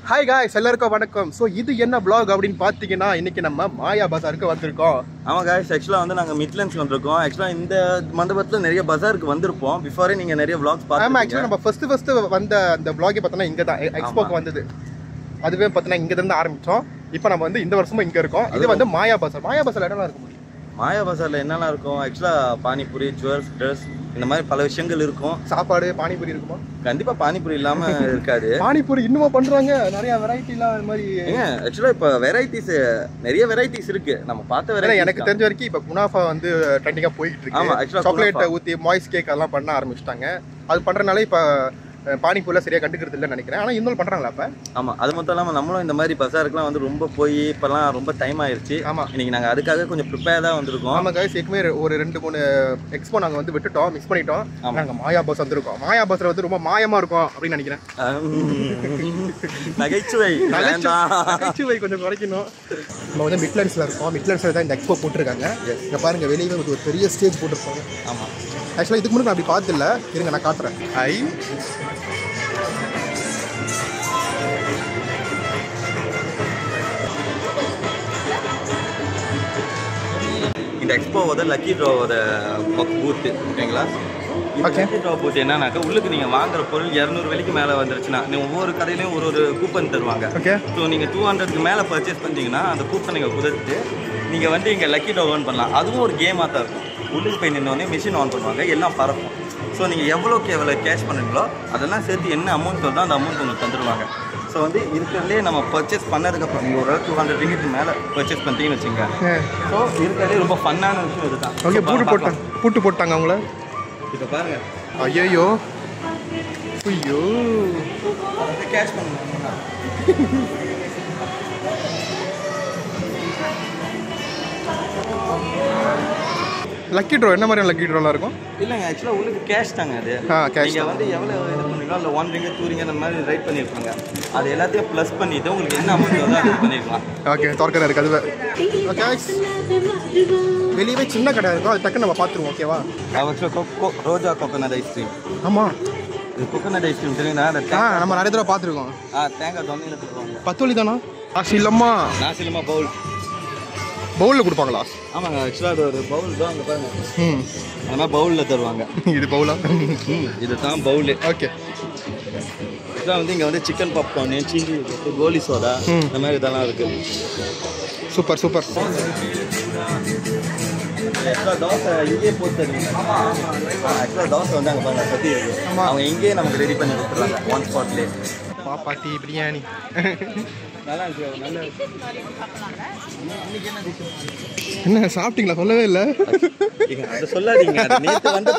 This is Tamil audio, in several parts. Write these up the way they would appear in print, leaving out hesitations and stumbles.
Hi guys, எல்லாருக்கும் வணக்கம். So இது என்ன vlog அப்படினு பாத்தீங்கன்னா இன்னைக்கு நம்ம மாயா பஜாருக்கு வந்திருக்கோம். ஆமா guys, actually வந்து நாங்க மிட்லண்ட்ஸ் வந்திருக்கோம். actually இந்த மண்டபத்துல நிறைய பஜாருக்கு வந்திருப்போம். பிஃபோரே நீங்க நிறைய vlogs பாத்துட்டீங்க. ஆமா, actually நம்ம first வந்த அந்த vlog பார்த்தா இங்க தான் எக்ஸ்போக்கு வந்தது. அதுவே பார்த்தா இங்க இருந்து ஆரம்பிச்சோம். இப்போ நம்ம வந்து இந்த வருஷமும் இங்க இருக்கோம். இது வந்து மாயா பஜார். மாயா பஜார்ல என்னலாம் இருக்கு? மாயா பஜார்ல என்னலாம் இருக்கும்? actually பானிபூரி, ஜுவல்ஸ், ட்ரெஸ் இந்த மாதிரி பல விஷயங்கள் இருக்கும். சாப்பாடு பானிபூரி இருக்குமா? கண்டிப்பா பானிபூரி இல்லாம இருக்காது. பானிபூரி இன்னும் பண்றாங்க. நிறைய வெரைட்டிலாம் இந்த மாதிரி. actually இப்ப வெரைட்டிஸ் நிறைய வெரைட்டிஸ் இருக்கு. நம்ம பார்த்த வெரைட்டி எனக்கு தெரிஞ்ச வரைக்கும் இப்ப குனாஃபா வந்து ட்ரெண்டிங்கா போயிட்டு இருக்கு. ஆமா, actually சாக்லேட் ஊத்தி மாய்ஸ் கேக் எல்லாம் பண்ண ஆரம்பிச்சிட்டாங்க. அது பண்றனால இப்ப பானிபூரில சரியா கண்டுக்கிறது இல்லைன்னு நினைக்கிறேன். ஆனா இன்னும் பண்றாங்களா அப்ப? ஆமா, அது மட்டும் இல்லாம நம்மளும் இந்த மாதிரி பஜாருக்குலாம் வந்து ரொம்ப போய் இப்பெல்லாம் ரொம்ப டைம் ஆயிருச்சு. ஆமா, இன்னைக்கு நாங்க அதுக்காக கொஞ்சம் ப்ரிப்பேர் தான் வந்திருக்கோம். ஆமா கைஸ், ஏற்கனவே ஒரு 2-3 எக்ஸ்போ நாங்க வந்து விட்டுட்டோம், மிஸ் பண்ணிட்டோம். நாங்க மாயா பஸ் வந்திருக்கோம். மாயா பஸ்ல வந்து ரொம்ப மாயமா இருக்கும் அப்படின்னு நினைக்கிறேன். நகைச்சுவை கொஞ்சம் குறைக்கணும். நம்ம வந்து மிட்லண்ட்ஸ்ல இருக்கோம். மிட்லண்ட்ஸ்ல தான் இந்த எக்ஸ்போ போட்டிருக்காங்க. இங்க பாருங்க, வெளியே ஒரு பெரிய ஸ்டேஜ் போட்டிருப்பாங்க. ஆமா, ஆக்சுவலா இதுக்கு முன்னாடி நான் அப்படி பார்த்ததில்ல. இருங்க நான் காட்டுறேன். இந்த எக்ஸ்போவோட லக்கி ட்ராவோட பூத்து ஓகேங்களா? லக்கி ட்ரா பூத்து என்னன்னாக்கா, உள்ளுக்கு நீங்கள் வாங்குற பொருள் 200 வெள்ளிக்கு மேலே வந்துருச்சுன்னா ஒவ்வொரு கடையிலையும் ஒரு கூப்பன் தருவாங்க. ஸோ நீங்கள் 200க்கு மேலே பர்ச்சேஸ் பண்ணிட்டீங்கன்னா அந்த கூப்பன் நீங்கள் குதிர்த்து நீங்கள் வந்து இங்கே லக்கி ட்ரா ஏர்ன் பண்ணலாம். அதுவும் ஒரு கேமாக தான் இருக்கும். உள்ளுக்கு போய் நின்னோடனே மிஷின் ஆன் பண்ணுவாங்க, எல்லாம் பறக்கும். ஸோ நீங்கள் எவ்வளோ கேஷ் பண்ணுறீங்களோ அதெல்லாம் சேர்த்து என்ன அமௌண்ட் வருதோ அந்த அமௌண்ட் உங்களுக்கு தந்துடுவாங்க. ஸோ வந்து இருக்கிறதுலே நம்ம பர்ச்சேஸ் பண்ணதுக்கப்புறம் நீங்கள் ஒரு 200 ரிங்கிட் மேலே பர்ச்சேஸ் பண்ணிட்டீங்கன்னு வச்சுங்க. ஸோ இருக்கிறதே ரொம்ப ஃபன்னான விஷயம் இதுதான். ஓகே, பூட்டு போட்டாங்க அவங்கள. இப்போ பாருங்க, ஐயோ ஐயோ கேஷ் பண்ணுங்க. லக்கி ட்ரா என்ன மாதிரியான லக்கி ட்ராலாம் இருக்கும்? இல்லைங்க, ஆக்சுவலாக உங்களுக்கு கேஷ் தாங்க. அது நீங்கள் வந்து எவ்வளோ இது பண்ணுறீங்களோ இல்லை 1 ரிங்கட் 2 ரிங்கட் அந்த மாதிரி ரைட் பண்ணியிருப்பாங்க. அது எல்லாத்தையும் ப்ளஸ் பண்ணிவிட்டு உங்களுக்கு என்ன அமௌண்ட் வருதோ அது பண்ணியிருக்கலாம். ஓகே, தோற்கரை இருக்குது அதுவே. ஓகே, வெளியவே சின்ன கடை இருக்கும், அது டக்குன்னு நம்ம பார்த்துருவோம். ஓகேவா? ஆக்சுவலாக ரோஜா கோகோனட் ஐஸ்கிரீம். ஆமாம், இது கோகோனட் ஐஸ்கிரீம் தெரியுங்களா? நம்ம நிறைய தடவை பார்த்துருக்கோம். தேங்காய் தொண்டையில் தருவாங்க. 10 வழி தானா? நாசிலம்மா பவுல் பவுலில் கொடுப்பாங்களா? ஆமாங்க, ஆக்சுவலாக அது ஒரு பவுல் தான். அங்கே பாருங்க, ஆனால் பவுலில் தருவாங்க. இது பவுலா? இது தான் பவுலு. ஓகே, இதெல்லாம் வந்து இங்கே வந்து சிக்கன் பாப்கார்னு, சில்லி, கோலி சோடா இந்த மாதிரி இதெல்லாம் இருக்குது. Super super. ஆக்சுவலாக தோசை இங்கேயே போட்டு தருவீங்க. ஆக்சுவலாக தோசை வந்து அங்கே பாருங்க பற்றி அவங்க இங்கேயே நமக்கு ரெடி பண்ணி கொடுத்துருவாங்க ஒன் ஸ்பாட்லேயே. பாப்பாட்டி பிரியாணி நல்லா இருக்கு. நல்ல என்ன சாப்பிட்டீங்களா? சொல்லவே இல்லை. அதை சொல்லாதீங்க, நேற்று வந்து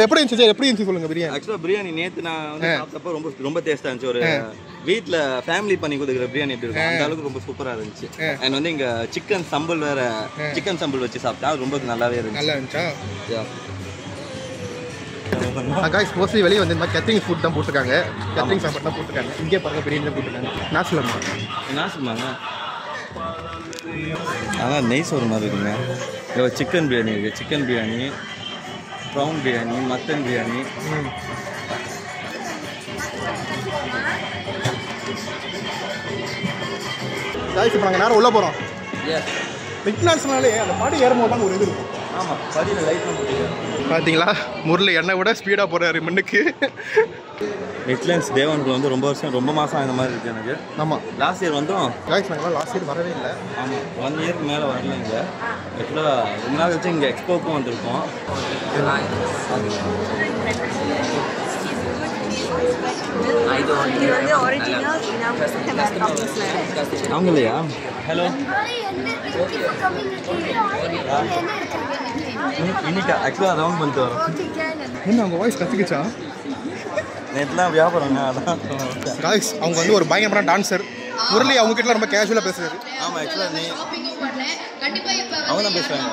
எப்படி இருந்துச்சு சொல்லுங்க. பிரியாணி ஆக்சுவலாக பிரியாணி நேற்று நான் வந்து சாப்பிட்டப்போ ரொம்ப ரொம்ப டேஸ்ட்டாக இருந்துச்சு. ஒரு வீட்டில் ஃபேமிலி பண்ணி கொடுக்குற பிரியாணி எப்படி இருக்கும் அந்த அளவுக்கு ரொம்ப சூப்பராக இருந்துச்சு. அண்ட் வந்து இங்கே சிக்கன் சம்பல் வேற, சிக்கன் சம்பல் வச்சு சாப்பிட்டா அது ரொம்ப நல்லாவே இருந்துச்சு. நல்லா இருந்துச்சா? காய்ஸ், மோஸ்ட்லி வெளியே வந்து இந்த மாதிரி கேட்டரிங் ஃபுட் தான் போட்டிருக்காங்க. கேட்டரிங் சாப்பாடு தான் போட்டிருக்காங்க. இங்கே பாருங்க, பிரியாணி தான் போட்டிருக்காங்க. நாசிலம்மா ஆனால் நெய் சோறு மாதிரி இருக்குங்க. இல்லை சிக்கன் பிரியாணி இருக்குது, chicken biryani, brown biryani, mutton biryani. Guys, இப்போ நாங்கள் நேரம் உள்ளே போகிறோம். மிட்லாண்ட்ஸ்னாலே அந்த பாடி ஏறும்போது தான் ஒரு இது இருக்கும். ஆமாம், படியில் லைட்லாம் போட்டுருக்காங்க. பார்த்தீங்களா, முரளி என்னை விட ஸ்பீடாக போகிறாரு முன்னுக்கு. மிட்லண்ட்ஸ் தேவனுக்கு வந்து ரொம்ப மாதம் இந்த மாதிரி இருக்குது எனக்கு. ஆமாம், லாஸ்ட் இயர் வந்தோம். காய்ஸ், நாங்கள் லாஸ்ட் இயர் வரவே இல்லை. ஆமாம், 1 இயருக்கு மேலே வரல. இங்கே ஆக்சுவலாக ரொம்ப நாள் கழிச்சு இங்கே எக்ஸ்போக்கும் வந்திருக்கோம். அவங்களையா? ஹலோ, இன்னைக்கு ஆக்சுவலாக ரவுண்ட் பண்ணிட்டு வரோம். என்ன அவங்க வாய்ஸ் கற்றுக்குச்சா? நேற்றுலாம் வியாபாரங்க. அதான் காய்ஸ், அவங்க வந்து ஒரு பயங்கரமான டான்ஸர். முரளி அவங்க கிட்ட ரொம்ப கேஷுவலாக பேசுறாரு. ஆமாம், ஆக்சுவலாக அவங்க தான் பேசுகிறாங்க.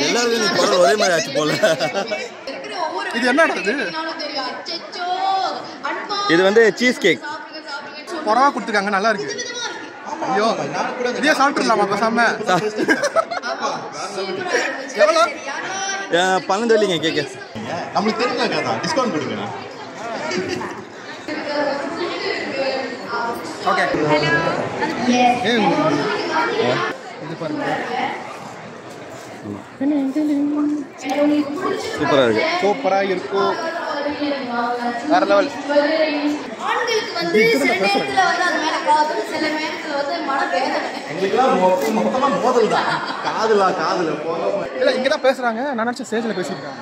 எல்லாருக்கும் குரல் ஒரே மாதிரி ஆச்சு போல. இது என்ன? இது வந்து சீஸ் கேக் குறவா கொடுத்துருக்காங்க, நல்லா இருக்கு. ஐயோ, இதே சாப்பிட்டுலாமா பேசாம? எவ்வளோ? 12 வெள்ளிங்க கேக்கு. நம்மளுக்கு தெரிஞ்ச கதை டிஸ்கவுண்ட் கொடுங்க. ஓகே ஹலோ இது பாருங்க சூப்பரா இருக்கு. சூப்பரா இருக்கும். வேற லெவல். ஆண்களுக்கு வந்து சில நேரத்துல வந்து அது மேல காதல், சில நேரத்துல வந்து மனவேதனை. எங்களுக்குலாம் மொத்தமா மோதல் தான். காதுல இல்ல இங்க தான் பேசுறாங்க. நான் நினைச்ச ஸ்டேஜ்ல பேசிருக்காங்க.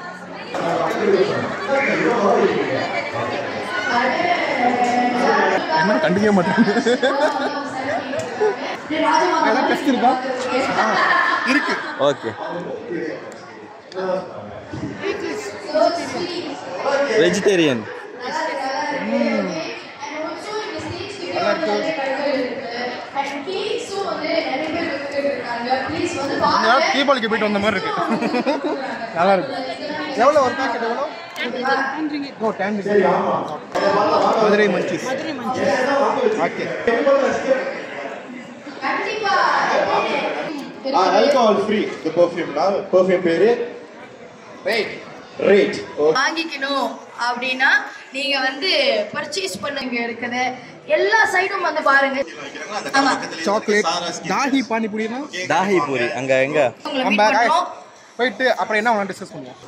என்ன கண்டுக்கவே மாட்டேங்குது. ஏதாவது டெஸ்ட் இருக்கா? இருக்கு. ஓகே. வெஜிடேரியன். நல்லா இருக்கு. தீபாவளிக்கு போயிட்டு வந்த மாதிரி இருக்கு. நல்லா இருக்கு. எவ்வளோ ஒரு பேக்கெட் எவ்வளோ? ஓ 10 Madurai munchies. Okay. alcohol free the perfume now perfume பேரு rate வாங்கிக்கணும் அப்படின்னா நீங்க வந்து பர்ச்சேஸ் பண்ணுங்க இருக்குது எல்லா சைடும் வந்து பாருங்க. ஆமா சாக்லேட் தாஹி பானிபூரினா தாஹி பூரி அங்க எங்க நம்ம போயிட்டு அப்புறம் என்ன வேணா டிஸ்கஸ் பண்ணுவோம்.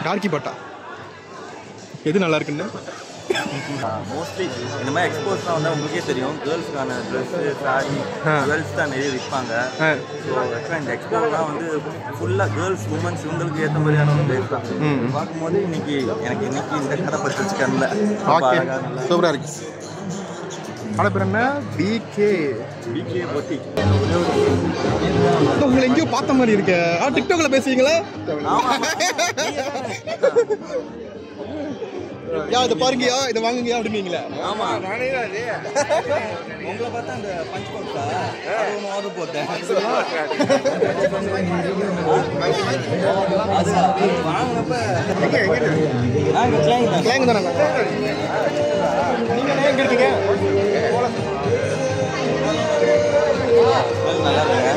டார்கி பட்டா எது நல்லா இருக்குன்னு மோஸ்ட்லி இந்த மாதிரி எக்ஸ்போஸ்லாம் வந்து உங்களுக்கே தெரியும். கேர்ள்ஸ்க்கான ட்ரெஸ்ஸு சாரி ஜுவல்ஸ் தான் நிறைய விற்பாங்க. ஸோ ஆக்சுவலாக இந்த எக்ஸ்போலாம் வந்து ஃபுல்லாக கேர்ள்ஸ் உமன்ஸ் இவங்களுக்கு ஏற்ற மாதிரியான ஒரு பிளேஸ் தான். பார்க்கும்போது இன்னைக்கு இந்த கதை பற்றி வச்சுக்கல. ஓகே சூப்பராக இருக்கு. அவளை பேர் என்ன? பிகே பொட்டி. உங்களை எங்கேயோ பார்த்த மாதிரி இருக்கு. டிக்டாக்ல பேசுவீங்களா? யா இதை பாருங்கயா இதை வாங்குங்கயா அப்படின்னீங்களே. ஆமா நானே தான் இது. உங்களை பார்த்தா அந்த பஞ்ச் பாக்ஸா அது ஒன்று ஆர்டர் போட்டேன். அது வாங்கினப்ப கிளாங் தானே. நீங்கள் எங்கே இருக்கீங்க? நல்லா இருக்குங்க.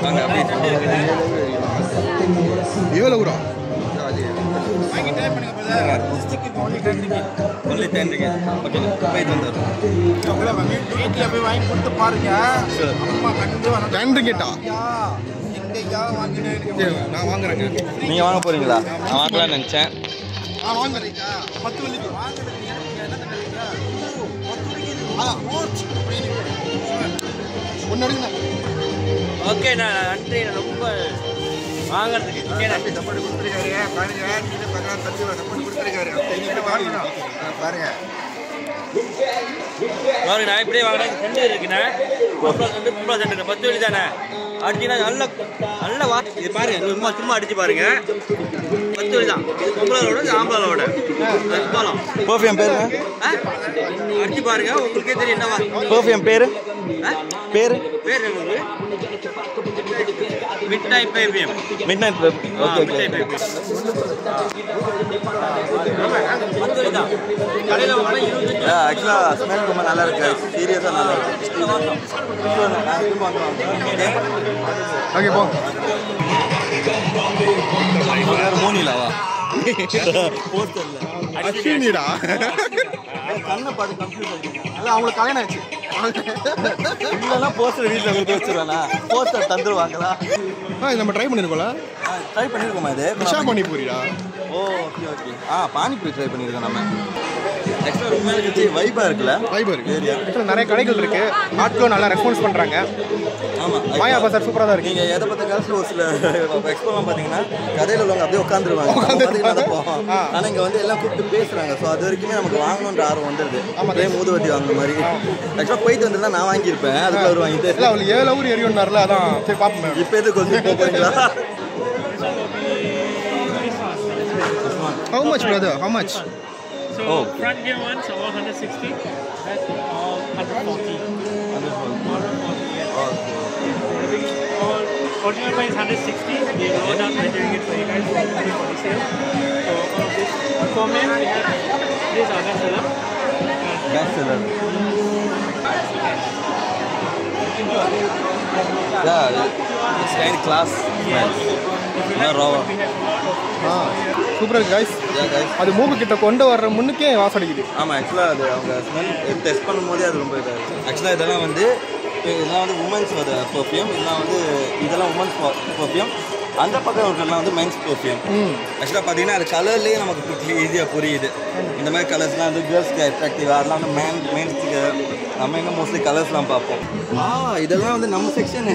வாங்க அப்படியே தட்டி இருக்குது. எவ்வளோ ஊரா? Only 10 ringgit. ஓகே போயிட்டு வந்துடுறோம். வீட்டில் போய் வாங்கி கொடுத்து பாருங்க. அம்மா கண்டு 10 ringgit எங்கேயாவது வாங்கிட்டு நான் வாங்குறேங்க. நீங்கள் வாங்க போகிறீங்களா? நான் வாங்கலாம்னு நினச்சேன். வாங்குறேன் 10 வலிக்கு ஒன்று எடுங்க. ஓகே நான் நன்றி. ரொம்ப வாங்கிறதுக்கு சப்போர்ட் கொடுத்துருக்காரு. பாருங்க கீழே பக்கம் தட்டி சப்போர்ட் கொடுத்துருக்காரு. இங்கே வாங்கணும் பாருங்க. நான் இப்படியே வாங்கினேன். ஃப்ரெண்டு இருக்குண்ணே. பும்பளா சென்டர் 10 வழி தானே அடிச்சுன்னா நல்ல இது பாருங்க. சும்மா அடிச்சு பாருங்க. 10 வழி தான். இது பொம்பளோட இது ஆம்பளோட போகலாம். பர்ஃப்யூம் பேர் அடிச்சு பாருங்க உங்களுக்கே தெரியும் என்னவா. பர்ஃப்யூம் பேர் பேர் எங்களுக்கு mid night perfume. Mid night perfume. Okay mid night perfume 10 வழி தான். கடையில் வாங்கினா 25. ஆக்சுவலாக ஸ்மெல் ரொம்ப நல்லா இருக்கு. சீரியஸாக நல்லா இருக்கு. ஓகே போ. மோனிலாவா அஸ்வினிடா. கண்ணை பாட்டு கன்ஃபியூஸ் ஆகிடுங்க. இல்லை அவங்களுக்கு கல்யாணம் ஆச்சு. இல்லைன்னா போஸ்டர் வீட்டில் கொடுத்து வச்சுருவானா? போஸ்டர் தந்துருவாங்களா? நம்ம ட்ரை பண்ணிருக்கோம்ல. ட்ரை பண்ணியிருக்கோமா இது? விஷா பானிபூரிடா. ஓ ஓகே ஓகே. பானிபூரி ட்ரை பண்ணியிருக்கோம் நம்ம. ஆக்சுவலாக ரொம்ப இருந்துச்சு. வைபாக இருக்குல்ல? Fibre area. நிறைய கடைகள் இருக்கு. ஆட்களும் நல்லா ரெஸ்பான்ஸ் பண்ணுறாங்க. ஆமாம் மாயா பசார் சூப்பராக தான் இருக்கு. நீங்கள் எதை பற்றி காசு ஒரு சில எக்ஸ்போலாம் பார்த்தீங்கன்னா கடையில் உள்ளவங்க அப்படியே உட்காந்துருவாங்க. ஆனால் இங்கே வந்து எல்லாம் கூப்பிட்டு பேசுகிறாங்க. ஸோ அது வரைக்குமே நமக்கு வாங்கணுன்ற ஆர்வம் வந்துடுது. அதே மூதுவத்தி வாங்குற மாதிரி. ஆக்சுவலாக போயிட்டு வந்துருந்தா நான் வாங்கியிருப்பேன். அதுக்கு அவர் வாங்கிட்டு இல்லை அவளுக்கு 7 ஊர் எரியும்னார்ல. அதான் சரி பார்ப்போம். இப்போ எது கொஞ்சம் போகிறீங்களா? How much brother? How much? So front gear ones are all 160, back all 140. 140. All original price 160. We go down measuring it for you guys for the sale. So all of this for men we have this are best seller. Best seller. Yeah, it's kind of class. Yes. If you Not like, raw. we have சூப்பராக இருக்குது கைஸ். அது மூக்கு கிட்ட கொண்டு வர்ற முன்னுக்கே வாசம் அடிக்குது. ஆமாம், ஆக்சுவலாக அது அவங்க ஸ்மெல் டெஸ்ட் பண்ணும்போதே அது ரொம்ப இதாக இருக்குது. ஆக்சுவலாக இதெல்லாம் வந்து உமன்ஸ் பெர்ஃப்யூம், இதெல்லாம் உமன்ஸ் பெர்ஃப்யூம். அந்த பக்கம் இருக்கிறதுலாம் வந்து மென்ஸ் பெர்ஃப்யூம். ஆக்சுவலாக பார்த்தீங்கன்னா அது கலர்லேயே நமக்கு குட்லி ஈஸியாக புரியுது. இந்த மாதிரி கலர்ஸ்லாம் வந்து கேர்ள்ஸ்க்கு அட்ராக்டிவ், அதெல்லாம் வந்து மென்ஸுக்கு நம்ம என்ன மோஸ்ட்லி கலர்ஸ்லாம் பார்ப்போம். இதெல்லாம் வந்து நம்ம செக்ஷன்.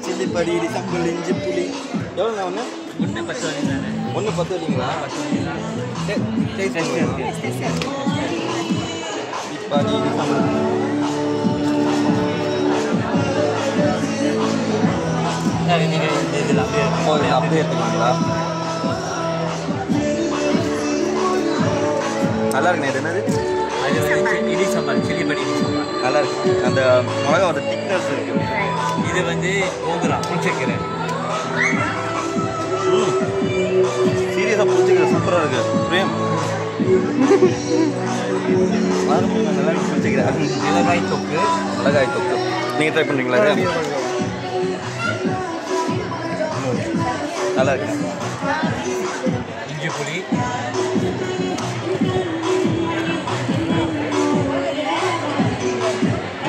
சில்லி படி, சம்பல், இஞ்சி, புளி. எவ்வளோ ஒன்று 110 இல்லைங்களா? படி, சம்பல். அப்படியே எடுத்துக்கீங்களா? நல்லா இருக்குண்ணே. இது என்னது? இடி சாம்பார், சில்லி படி இடி சாம்பார் நல்லா இருக்கு. அந்த மிளகாவோட திக்னஸ் இருக்கு. இது வந்து ஓகரா புளிச்சக்கீரை. சீரியஸாக புளிச்சக்கீரை சூப்பராக இருக்கு. பிரேம் நல்லா இருக்கு புளிச்சக்கீரை. மிளகாய் தொக்கு. மிளகாய் தொக்கு நீங்கள் ட்ரை பண்ணுறீங்களா? நல்லா இருக்கு. இஞ்சி புளி.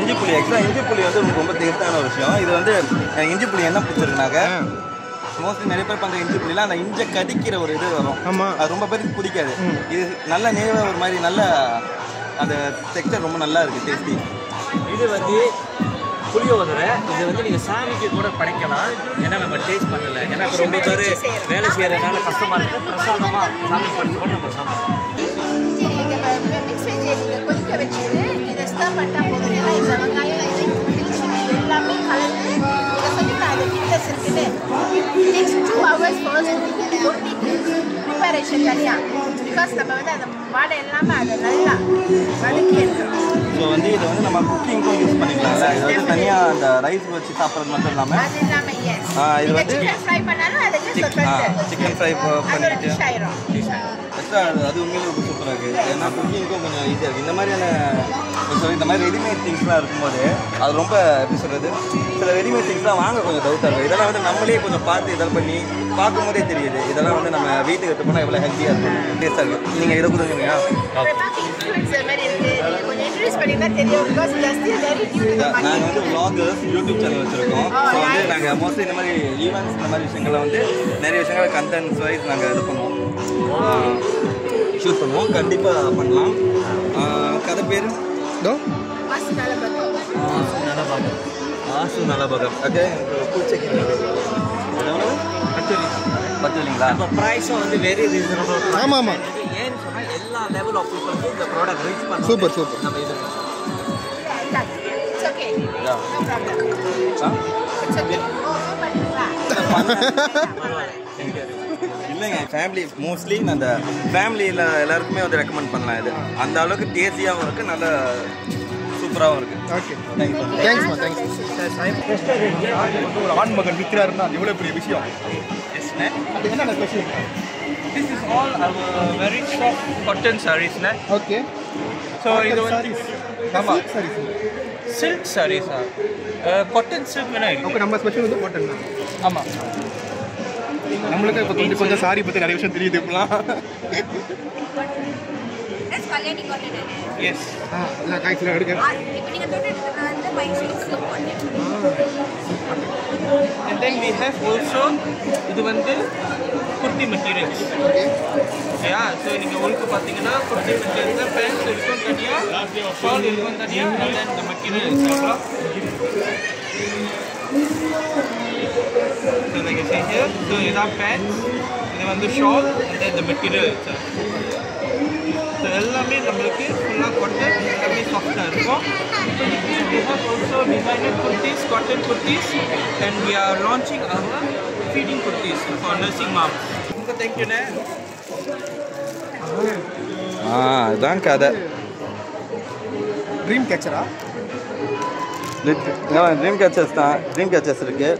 இஞ்சி புளி ஆக்சுவலாக இஞ்சி புளி வந்து ரொம்ப டேஸ்டான ஒரு விஷயம். இது வந்து எனக்கு இஞ்சி புளி என்ன பிடிச்சிருக்குனாக்க, மோஸ்ட்லி நிறைய பேர் பண்ணுற இஞ்சி புளிலாம் அந்த இஞ்சை கடிக்கிற ஒரு இது வரும். ஆமாம், அது ரொம்ப பேருக்கு பிடிக்காது. இது நல்ல நேவாக ஒரு மாதிரி நல்ல அந்த டெக்ஸ்டர் ரொம்ப நல்லா இருக்குது, டேஸ்டி. இது வந்து புளியோதரை. இது வந்து நீங்கள் சாமிக்கு கூட படைக்கலாம். ஏன்னா நம்ம டேஸ்ட் பண்ணல. ஏன்னா இப்போ ரொம்ப பேர் வேலை செய்கிறதுனால கஷ்டமாக இருக்குது. பிரசாதமாக சாமி படைச்சு நம்ம சாப்பிடலாம். கொதிக்க வச்சுட்டு இதை ஸ்டர் பண்ணிட்டா போதும். ஏன்னா இந்த வெங்காயம் எல்லாமே கலந்து இதை சொல்லிட்டு அது ஃபிட்னஸ் இருக்குது. நெக்ஸ்ட் 2 hours ப்ரிப்பரேஷன் தனியாக. பிகாஸ் நம்ம வந்து அந்த வாடை எல்லாமே அதை நல்லா வதக்கி எடுக்கிறோம். ஸோ வந்து இதை வந்து நம்ம குக்கிங்க்கும் யூஸ் பண்ணிக்கலாம்ல. இது வந்து தனியாக அந்த ரைஸ் வச்சு சாப்பிட்றது மட்டும் இல்லாமல் அது இல்லாமல் இது வந்து சிக்கன் ஃப்ரை பண்ணாலும் அதை சிக்கன் ஃப்ரை பண்ணிட்டு டிஷ் ஆயிரும். அது உண்மையிலே ரொம்ப சூப்பராக இருக்குது. ஏன்னா குக்கிங்க்கும் கொஞ்சம் ஈஸியாக இருக்குது. இந்த மாதிரியான இந்த மாதிரி ரெடிமேட் திங்ஸ்லாம் இருக்கும்போது அது ரொம்ப எப்படி சொல்கிறது, சில ரெடிமேட் திங்ஸ்லாம் வாங்க கொஞ்சம் டவுட்டாக இருக்கும். இதெல்லாம் வந்து நம்மளே கொஞ்சம் பார்த்து இதெல்லாம் பண்ணி பார்க்கும்போதே தெரியுது. இதெல்லாம் வந்து நம்ம வீட்டுக்கு எடுத்து போனால் எவ்வளோ ஹெல்த்தியாக இருக்கும், டேஸ்ட்டாக இருக்குது. நீங்கள் இதை கொடுத்துருக்கீங்க. நாங்கள் வந்து vloggers யூடியூப் சேனல் வச்சுருக்கோம். ஸோ வந்து நாங்கள் மோஸ்ட்லி இந்த மாதிரி ஈவெண்ட்ஸ் இந்த மாதிரி விஷயங்களை வந்து நிறைய விஷயங்களை கண்டென்ட்ஸ் வைஸ் நாங்கள் இது பண்ணுவோம், ஷூட் பண்ணுவோம். கண்டிப்பாக பண்ணலாம். கதை பேர் ஆசு நலபாகம். ஓகே, பூச்சக்கீரை 10 இல்லைங்களா? இப்போ ப்ரைஸும் வந்து வெரி ரீசனபிள். ஆமாம் ஆமாம், ஏன்னு சொன்னால் எல்லா லெவல் ஆஃப் பீப்புளுக்கு இந்த ப்ராடக்ட் ரீச் பண்ண சூப்பர் சூப்பர். நம்ம இது It's okay. No problem. It's okay. இல்லைங்க, ஃபேமிலி மோஸ்ட்லி அந்த ஃபேமிலியில் எல்லாருக்குமே வந்து ரெக்கமெண்ட் பண்ணலாம். இது அந்த அளவுக்கு டேஸ்டியாகவும் இருக்குது, நல்ல சூப்பராகவும் இருக்குது. ஓகே, தேங்க்ஸ்மா தேங்க்ஸ். ஒரு ஆண் மகன் விற்கிறாருன்னா அது எவ்வளோ பெரிய விஷயம். அது என்ன special? This is all our very soft cotton sarees. Okay, So இது வந்து ஆமாம் சரி sir, silk sarees. Cotton silk வேணா இருக்கு. ஓகே, நம்ம ஸ்பெஷல் வந்து காட்டன் தான். ஆமாம், நம்மளுக்கு இப்போ கொஞ்சம் சாரி பற்றி நிறைய விஷயம் தெரியுது இப்போலாம். That's Kalyani cotton. எஸ். இல்லை காய்ச்சல் எடுக்க. இப்போ நீங்கள் தொட்டு வந்து Mysore silk cotton. And then we have also இது வந்து kurti materials. Yeah, so நீங்க உங்களுக்கு பார்த்தீங்கன்னா kurti materials pants இருக்கும் தனியா, shawl இருக்கும் தனியா, and then the material itself. So like I say here, so இதான் pants, இது வந்து shawl, and then the material itself. So எல்லாமே நம்மளுக்கு ஃபுல்லாக cotton, எல்லாமே சாஃப்டாக இருக்கும். So we have also designer kurtis, cotton kurtis, and we are launching our feeding kurtis for nursing moms. Thank you, Nat. இதுதான் கதை. ட்ரீம் கேச்சரா? ட்ரீம் கேச்சர்ஸ் தான். ட்ரீம் கேச்சர்ஸ் இருக்குது.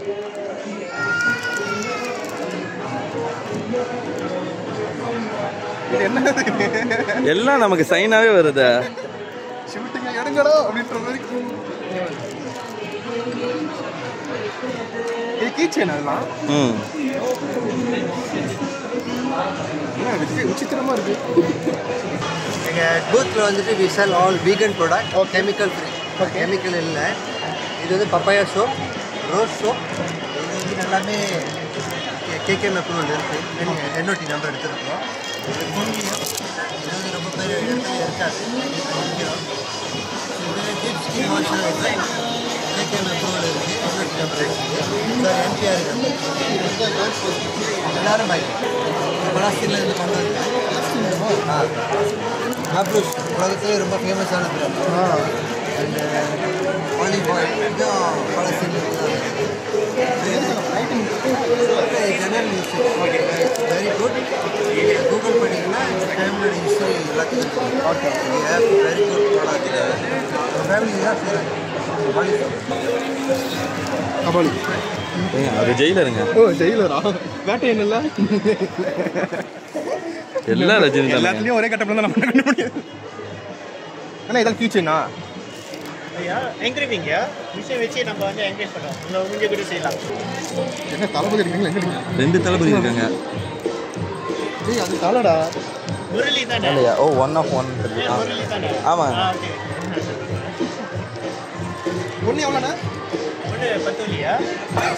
இது என்ன? எல்லாம் நமக்கு சைனாகவே வருது. ஷூட்டிங்க எடுங்கடா அப்படின்ற மாதிரி. இது கீச்சேன் அதெல்லாம். விசித்திரமாக இருக்குது. எங்கள் பூத்தில் வந்துட்டு we sell all vegan product, chemical free. Chemical இல்லை. இது வந்து பப்பாயா சோப், ரோஸ் சோப். இது வந்து எல்லாமே கேகேஎம் அப்ரூவல் இருக்குது. NOT நம்பர் எடுத்துருக்கோம். இது குங்கியம். இது வந்து ரொம்ப பேர் இடத்துல இருக்காது. இது deep skin moisturiser KKM approval இருக்குது. NOT நம்பர் இருக்குது. சார் NPR எல்லாரும் பாய்க்கலாம். பலாஸ்தீனில் இருந்து கொண்டு வந்து ஆப்ளூஸ் உலகத்திலே ரொம்ப ஃபேமஸான பிராண்ட். அண்ட் ஆலிவ் ஆயில் இதுவும் பலாஸ்தீனில் ஜெனரல் யூஸ் வெரி குட். நீங்கள் கூகுள் பண்ணிங்கன்னா இந்த ஃபேமிலியோட ஹிஸ்ட்ரி எல்லாத்தையும் வெரி குட் ப்ராடக்ட். ஃபேமிலி தான் செய்கிறாங்க. கபாலி அது ஜெயிலருங்க. ஓ ஜெயிலரா? வேட்டையன் இல்லை, எல்லா ரஜினி எல்லாத்துலேயும் ஒரே கட்டப்பில் தான் நம்ம கண்டு முடியாது. ஆனால் இதான் கியூச்சேனா? ஐயா என்கிரீவிங்க விஷயம் வச்சு நம்ம வந்து என்கரேஜ் பண்ணுறோம். உங்களை முடிஞ்ச கூட செய்யலாம். என்ன தளபதி இருக்கீங்களா? எங்கே 2 தளபதி இருக்காங்க. ஏய் அது தலடா. முரளி தானே? இல்லையா? ஓ 1 of 1. முரளி தானே? ஆமாங்க. ஓகே. ஒன்று எவ்வளோண்ணா? ஒன்று 10 இல்லையா?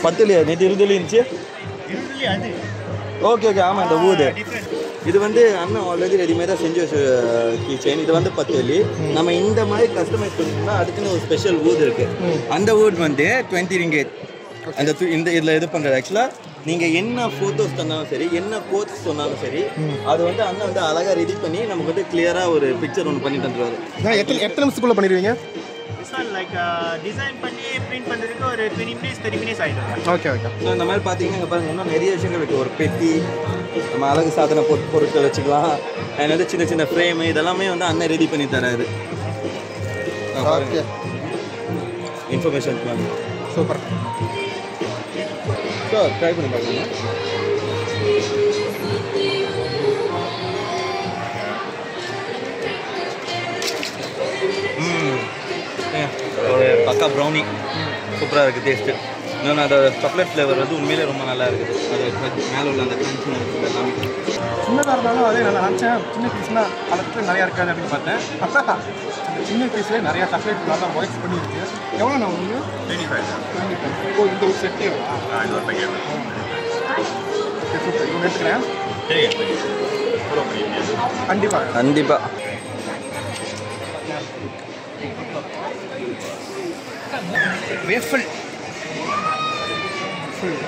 10 இல்லையா? நேற்று 20 இருந்துச்சு. 20 இல்லையா அது? Okay okay. ஆமாம், இந்த ஊது டிஃப்ரெண்ட். இது வந்து அண்ணன் ஆல்ரெடி ரெடிமேடாக செஞ்சு வச்ச கீ செயின். இது வந்து 10 வெள்ளி. நம்ம இந்த மாதிரி கஸ்டமைஸ் பண்ணிட்டோம்னா அதுக்குன்னு ஒரு ஸ்பெஷல் ஊது இருக்குது. அந்த ஊட் வந்து 20 ringgit. அந்த இந்த இதில் இது பண்ணுறது ஆக்சுவலாக நீங்கள் என்ன ஃபோட்டோஸ் தந்தாலும் சரி, என்ன கோட்ஸ் சொன்னாலும் சரி, அது வந்து அண்ணன் வந்து அழகாக ரெடி பண்ணி நமக்கு வந்து கிளியராக ஒரு பிக்சர் ஒன்று பண்ணி தந்துடுவார். எத்தனை நிமிஷத்துக்குள்ளே பண்ணிடுவீங்க? லைக் டிசைன் பண்ணி பிரிண்ட் பண்ணுறதுக்கு ஒரு 20 minutes 30 minutes ஆகிடும். Okay okay. ஸோ இந்த மாதிரி பார்த்தீங்கன்னா இங்கே பாருங்கள், இன்னும் நிறைய விஷயங்கள் இருக்குது. ஒரு பெட்டி, நம்ம அழகு சாதன பொருட்கள் வச்சுக்கலாம். அண்ட் வந்து சின்ன சின்ன ஃப்ரேமு இதெல்லாமே வந்து அண்ணன் ரெடி பண்ணி தராரு. Information super. ஸோ ட்ரை பண்ணி பார்க்கலாம். ஒரு பக்கா ப்ரௌனி சூப்பராக இருக்குது டேஸ்ட்டு. இன்னொன்று அந்த சாக்லேட் ஃப்ளேவர் வந்து உண்மையிலே ரொம்ப நல்லா இருக்குது. அது மேலே உள்ள அந்த கிரன்ச்சி எல்லாமே சின்னதாக இருந்தாலும் அதே நல்லா நினச்சேன். சின்ன பீஸ்னால் அளவுக்கு நிறையா இருக்காது அப்படின்னு பார்த்தேன். அந்த சின்ன பீஸ்லேயே நிறையா சாக்லேட் நல்லா வாய்ஸ் பண்ணியிருக்கு. எவ்வளோ நான் வந்து 25. ஓ இந்த ஒரு செட்டு இது ஒரு பேக்கெட். Okay super. இவங்க எடுத்துக்கிறேன். கண்டிப்பாக கண்டிப்பாக. Waffle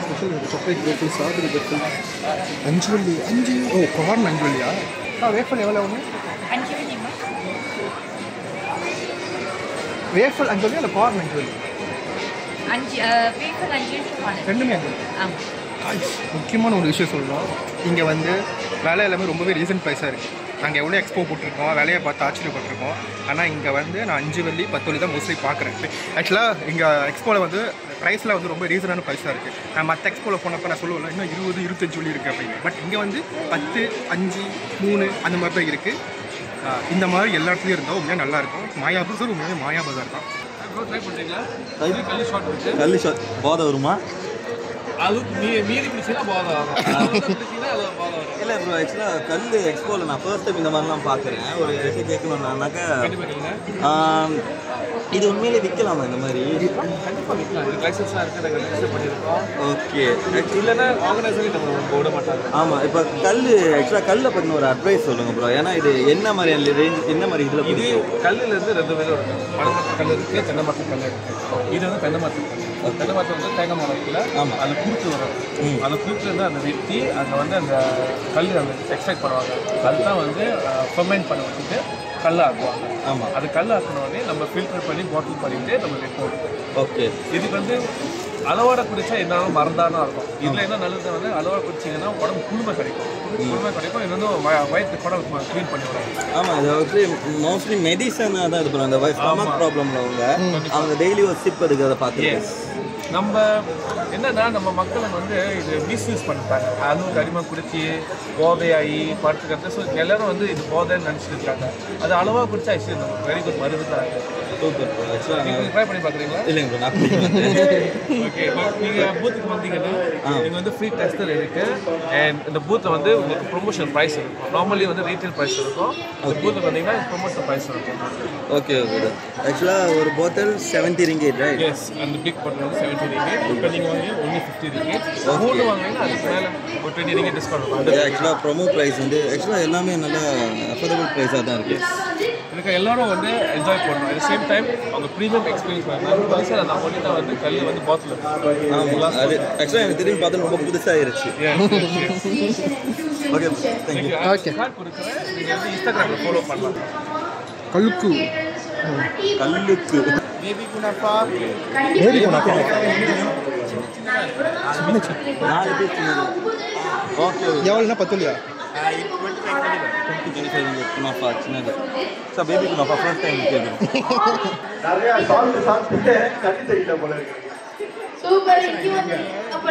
special chocolate waffle, strawberry waffle, 5 வெள்ளி. 5 ஓ கார்ன் 5 வெள்ளியா? வேஃபல் எவ்வளோ ஒன்று? 5 வெள்ளிமா? வேஃபல் 5 வெள்ளி இல்லை கார்ன் 5 வெள்ளி? 5 வேஃபல் 5 வெள்ளி. ரெண்டுமே 5 வெள்ளி. ஆமாம். முக்கியமான ஒரு விஷயம் சொல்லணும். இங்கே வந்து விலை எல்லாமே ரொம்பவே ரீசன்ட் ப்ரைஸாக இருக்குது. நாங்கள் எவ்வளோ எக்ஸ்போ போட்டிருக்கோம், விலையை பார்த்து ஆச்சரியப்பட்டிருக்கோம். ஆனால் இங்கே வந்து நான் 5 வெள்ளி 10 வெள்ளி தான் மோஸ்ட்லி பார்க்குறேன். ஆக்சுவலாக இங்கே எக்ஸ்போவில் வந்து ப்ரைஸில் வந்து ரொம்ப ரீசனான ப்ரைஸாக இருக்குது. நான் மற்ற எக்ஸ்போவில் போனப்போ நான் சொல்லுவேன் இன்னும் 20 25 வெள்ளி இருக்குது அப்படின்னு. பட் இங்கே வந்து 10 5 3 அந்த மாதிரி தான் இருக்குது. இந்த மாதிரி எல்லா இடத்துலையும் இருந்தால் உண்மையாக நல்லாயிருக்கும். மாயா பஜார் உண்மையாக மாயா பஜார் தான். ட்ரை பண்ணுறீங்களா? கல்லு ஷார்ட் இருக்குது. கல்லு ஷார்ட் போதை வருமா? அதுக்கு மீறி பிடிச்சின்னா போதை வரும். பிடிச்சிங்கன்னா அது போதை வரும். இல்லை ப்ரோ, ஆக்சுவலாக கல் எக்ஸ்போவில் நான் ஃபர்ஸ்ட் டைம் இந்த மாதிரிலாம் பார்க்குறேன். ஒரு விஷயம் கேட்கணுன்னாக்கா இது உண்மையிலே விற்கலாமா இந்த மாதிரி? கண்டிப்பாக விற்கலாம். இது லைசன்ஸ்லாம் இருக்குது, நாங்கள் ரிஜிஸ்டர் பண்ணியிருக்கோம். ஓகே. இல்லைன்னா ஆர்கனைசரே நம்ம விட மாட்டாங்க. ஆமாம். இப்போ ஆக்சுவலாக கல்லை பற்றின ஒரு அட்வைஸ் சொல்லுங்கள் ப்ரோ. ஏன்னா இது என்ன மாதிரியான ரேஞ்ச், என்ன மாதிரி இதில்? இது கல்லுலேருந்து 2 விதம் இருக்குது. பனைமரத்து கல் இருக்குது, தென்னை மரத்து கல் இருக்குது. இது வந்து தென்னை மரத்து கல். தென்னை மரத்து வந்து தேங்காய் மரத்தில் ஆமாம் அதில் குறுக்கு வரும். அந்த குறுக்குலேருந்து அந்த வெட்டி அங்கே வந்து அந்த கல் அந்த எக்ஸ்ட்ராக்ட் பண்ணுவாங்க. அதுதான் வந்து ஃபெர்மெண்ட் பண்ண வச்சுட்டு கல் ஆக்குவாங்க. ஆமாம். அது கல் ஆக்கணுன்னே நம்ம ஃபில்டர் பண்ணி பாட்டில் பண்ணிட்டு நம்ம வைப்போம். ஓகே. இதுக்கு வந்து அளவோட குடிச்சா என்னாலும் மறந்தானா இருக்கும். இதில் என்ன நல்லது வந்து அளவோட குடிச்சிங்கன்னா உடம்பு குளுமை கிடைக்கும். குளுமை கிடைக்கும். இது வந்து வயிற்று கூட க்ளீன் பண்ணி விடும். ஆமாம். இது ஆக்சுவலி மோஸ்ட்லி மெடிசனாக தான் இது பண்ணுவாங்க. அந்த ஸ்டமக் ப்ராப்ளம்ல அவங்க டெய்லி ஒரு சிப் அதுக்கு அதை பார்த்து நம்ம என்னன்னா நம்ம மக்களுக்கு வந்து இது மிஸ்யூஸ் பண்ணிட்டாங்க. அதுவும் அதிகமாக குடிச்சு போதையாகி படுத்துக்கிறது. ஸோ எல்லாரும் வந்து இது போதைன்னு நினச்சிட்டு இருக்காங்க. அது அளவாக குடிச்சா ஆக்சுவலி நமக்கு வெரி குட் மருந்து தான். நீங்கள் ட்ரை பண்ணி பார்க்குறீங்களா? இல்லைங்க நான் ஓகே, நீங்கள் பூத்துக்கு வந்தீங்கன்னா நீங்கள் வந்து ஃப்ரீ டெஸ்டர் இருக்குது. அண்ட் இந்த பூத்தில் வந்து உங்களுக்கு ப்ரொமோஷன் ப்ரைஸ் இருக்கும். நார்மலி வந்து ரீட்டைல் ப்ரைஸ் இருக்கும். இந்த பூத்துக்கு வந்தீங்கன்னா ப்ரொமோஷன் ப்ரைஸ் இருக்கும். Okay okay. ஆக்சுவலாக ஒரு பாட்டில் 70 ringgit, right? எஸ், அந்த பிக் பாட்டில் வந்து 70 ringgit. இப்போ நீங்கள் வாங்கினா ஒன்லி 50 ringgit. 3 வாங்கினா அதுக்கு மேலே ஒரு 20 ringgit டிஸ்கவுண்ட் இருக்கும். ஆக்சுவலாக ப்ரொமோ ப்ரைஸ் வந்து ஆக்சுவலாக எல்லாமே நல்லா அஃபோர்டபுள் ப்ரைஸாக தான் இருக்குது. இதுக்கு எல்லாரும் வந்து என்ஜாய் பண்ணணும். அட் சேம் டைம் அவங்க ப்ரீமியம் எக்ஸ்பீரியன்ஸ் பண்ணணும். புதுசாக நான் பண்ணி தான் வந்து கல் வந்து பாட்டில் ஆமாம், அது ஆக்சுவலாக எனக்கு திரும்பி பார்த்தா ரொம்ப புதுசாகிருச்சு. Okay, thank you. ஓகே, கார்டு கொடுக்குறேன். நீங்கள் வந்து இன்ஸ்டாகிராமில் ஃபாலோ பண்ணலாம். கல்லுக்கு பேபி குனாஃபா ஓகே, எவ்வளோனா 10 இல்லையா? 25 குனாஃபா சின்னது. Sir baby kunafa first time கேட்குறேன். நிறைய சால்ட் கட்டி தெரியல போல இருக்கு. சூப்பர். இங்க வந்து அப்ப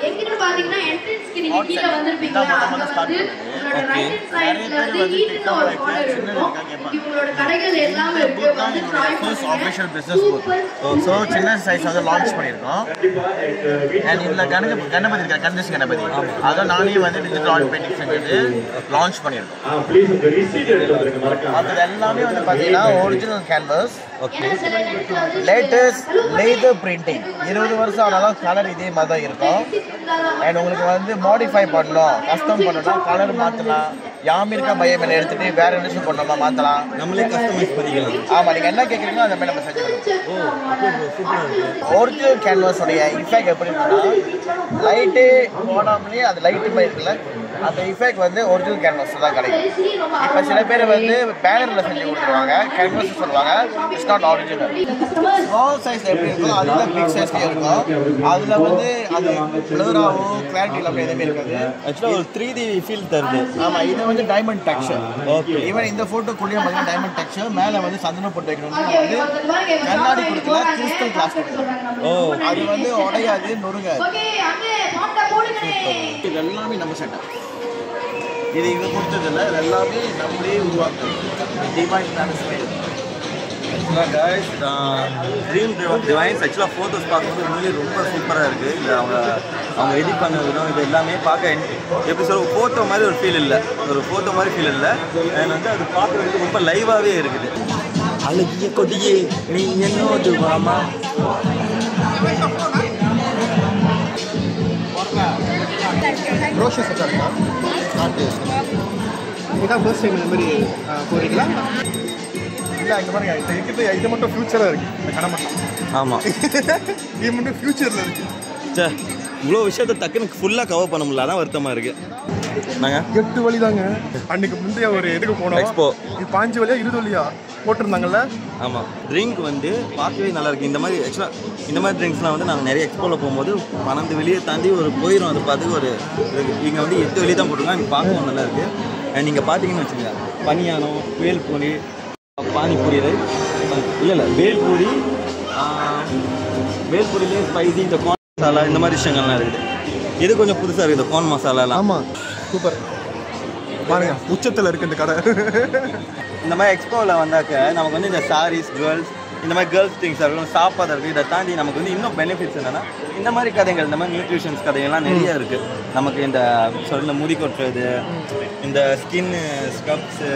எங்கிட்ட பாத்தீங்கன்னா என்ட்ரன்ஸ்க்கு நீங்க கீழ வந்திருப்பீங்க. அங்க வந்து உங்களோட ரைட் சைடுல வந்து ஈட்ல ஒரு கார்னர் இருக்கும். இவங்களோட கடைகள் எல்லாமே இருக்கு. வந்து try first official business booth. So சின்ன சைஸ் வந்து லான்ச் பண்ணியிருக்கோம். அண்ட் இதில் கணபதி இருக்கிற கந்தேஷ் கணபதி அதை நானே வந்து டிஜிட்டல் ஆயில் பெயிண்டிங் செஞ்சுட்டு லான்ச் பண்ணியிருக்கோம். அது எல்லாமே வந்து பார்த்தீங்கன்னா original canvas, latest leather printing. 20 வருஷம் ஆனாலும் கலர் இதே மாதிரி தான் இருக்கும். அண்ட் உங்களுக்கு வந்து மாடிஃபை பண்ணணும், கஸ்டம் பண்ணணும், கலர் மாற்றலாம். யாமிருக்கா பையன் எடுத்துட்டு வேற என்ன பண்ணணுமா மாற்றலாம், நம்மளே கஸ்டமைஸ் பண்ணிக்கலாம். ஆமாம், நீங்கள் என்ன கேட்குறீங்களோ அந்த மாதிரி நம்ம செஞ்சு கொடுப்போம். ஒரிஜினல் கேன்வாஸோடைய இஃபெக்ட் எப்படி இருக்குன்னா, லைட்டு போடாமலே அது லைட்டு மாதிரி இருக்குல்ல, அந்த இஃபெக்ட் வந்து ஒரிஜினல் கேன்வாஸ் தான் கிடைக்கும். இப்போ சில பேர் வந்து பேனரில் செஞ்சு கொடுத்துருவாங்க, கேன்வாஸ் சொல்லுவாங்க, it's not original. Small size எப்படி இருக்கும் அதில் பிக் சைஸ்லேயே இருக்கும். அதில் வந்து அது பிளராகவும் கிளாரிட்டி அப்படி எதுவுமே இருக்காது. ஆக்சுவலாக ஒரு 3D ஃபீல் தருது. ஆமாம், இது வந்து டைமண்ட் டெக்ஸ்சர். ஓகே, ஈவன் இந்த ஃபோட்டோக்குள்ளேயே பார்த்தீங்கன்னா டைமண்ட் டெக்ஸ்சர், மேலே வந்து சந்தனம் போட்டு வைக்கணும்னு வந்து கண்ணாடி கொடுக்கல, கிறிஸ்டல் கிளாஸ் கொடுக்கலாம். அது வந்து உடையாது, நொறுங்காது. இது எல்லாமே நம்ம செட்டப். இது இங்கே கொடுத்ததில்ல, இது எல்லாமே நம்மளே உருவாக்குறது. Divine management. ட்ரீம் டிவைன்ஸ் ஆக்சுவலாக ஃபோட்டோஸ் பார்க்கும்போது உண்மையிலே ரொம்ப சூப்பராக இருக்குது. இல்லை அவங்க எடிட் பண்ண விதம் இது எல்லாமே பார்க்க எப்படி சொல்ல ஃபோட்டோ மாதிரி ஒரு ஃபீல் இல்லை, ஒரு ஃபோட்டோ மாதிரி ஃபீல் இல்லை. அண்ட் வந்து அது பார்க்குறதுக்கு ரொம்ப லைவாகவே இருக்குது. அழகிய கொடியே நீ என்னோடு வாமா. ரோஷஸ் இருக்கா? இதான் ஃபர்ஸ்ட் டைம் இந்த மாதிரி போகிறீங்களா? இல்லை, அங்கே பாருங்க, இது இருக்குது, இது மட்டும் ஃப்யூச்சராக இருக்குது. இந்த கடை மட்டும். ஆமாம், இது மட்டும் ஃப்யூச்சரில் இருக்குது. சார் இவ்வளோ விஷயத்தை டக்குன்னு ஃபுல்லாக கவர் பண்ண முடியல, அதான் வருத்தமாக இருக்குது. நாங்கள் 8 வழி தாங்க. அன்றைக்கு முந்தைய ஒரு இதுக்கு போனோம், எக்ஸ்போ. இது 5 வழியா 20 வழியா போட்டிருந்தாங்கல்ல. ஆமாம், ட்ரிங்க் வந்து பார்க்கவே நல்லாயிருக்கு. இந்த மாதிரி ஆக்சுவலாக இந்த மாதிரி ட்ரிங்க்ஸ்லாம் வந்து நாங்கள் நிறைய எக்ஸ்போவில் போகும்போது 12 வெளியே தாண்டி ஒரு போயிடும். அது பார்த்து ஒரு இங்கே வந்து 8 வெளியே தான் போட்டிருக்காங்க. இங்கே பார்க்கவும் நல்லாயிருக்கு. அண்ட் நீங்கள் பார்த்தீங்கன்னு வச்சுக்கோங்க, பனியானம், வேல்பூரி, பானிபூரி, இல்லை வேல்பூரி, வேல்பூரிலேயே ஸ்பைசி, இந்த கார்ன் மசாலா, இந்த மாதிரி விஷயங்கள்லாம் இருக்குது. இது கொஞ்சம் புதுசாக இருக்குது, கார்ன் மசாலாலாம். ஆமாம், சூப்பர். பாருங்க, உச்சத்தில் இருக்குது இந்த கடை. இந்த மாதிரி எக்ஸ்போவில் வந்தாக்க நமக்கு வந்து இந்த சாரீஸ், ஜுவல்ஸ், இந்த மாதிரி கேர்ள்ஸ் திங்ஸ் இருக்கணும், சாப்பாடு இருக்குது. இதை தாண்டி நமக்கு வந்து இன்னும் பெனிஃபிட்ஸ் என்னென்னா, இந்த மாதிரி கதைகள், இந்த மாதிரி நியூட்ரிஷன்ஸ் கதைகள்லாம் நிறைய இருக்குது. நமக்கு இந்த சொல்ல முடி கொட்டுறது, இந்த ஸ்கின் ஸ்க்ரப்ஸு,